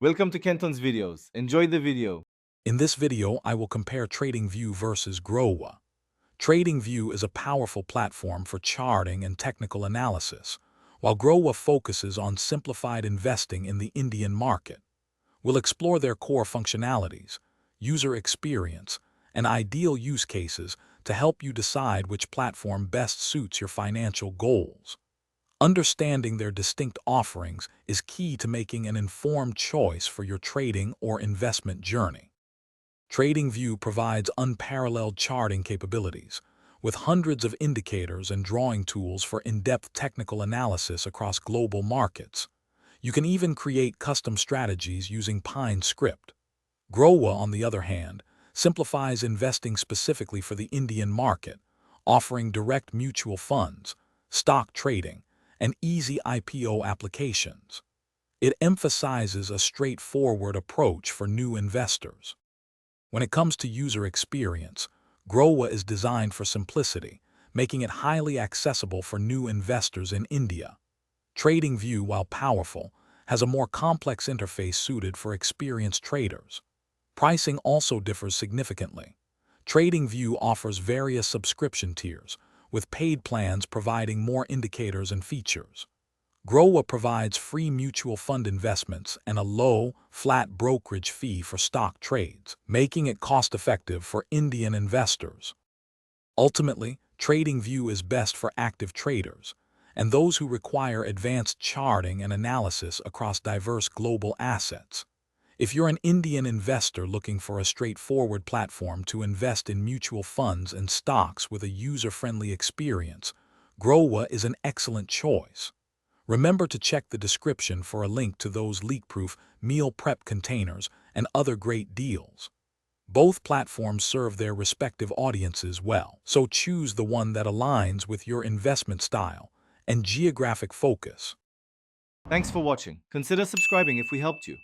Welcome to Kenton's videos. Enjoy the video. In this video, I will compare TradingView versus Groww. TradingView is a powerful platform for charting and technical analysis, while Groww focuses on simplified investing in the Indian market. We'll explore their core functionalities, user experience, and ideal use cases to help you decide which platform best suits your financial goals. Understanding their distinct offerings is key to making an informed choice for your trading or investment journey. TradingView provides unparalleled charting capabilities, with hundreds of indicators and drawing tools for in-depth technical analysis across global markets. You can even create custom strategies using Pine script. Groww, on the other hand, simplifies investing specifically for the Indian market, offering direct mutual funds, stock trading, and easy IPO applications. It emphasizes a straightforward approach for new investors. When it comes to user experience, Groww is designed for simplicity, making it highly accessible for new investors in India. TradingView, while powerful, has a more complex interface suited for experienced traders. Pricing also differs significantly. TradingView offers various subscription tiers, with paid plans providing more indicators and features. Groww provides free mutual fund investments and a low, flat brokerage fee for stock trades, making it cost-effective for Indian investors. Ultimately, TradingView is best for active traders and those who require advanced charting and analysis across diverse global assets. If you're an Indian investor looking for a straightforward platform to invest in mutual funds and stocks with a user-friendly experience, Groww is an excellent choice. Remember to check the description for a link to those leak-proof meal prep containers and other great deals. Both platforms serve their respective audiences well, so choose the one that aligns with your investment style and geographic focus. Thanks for watching. Consider subscribing if we helped you.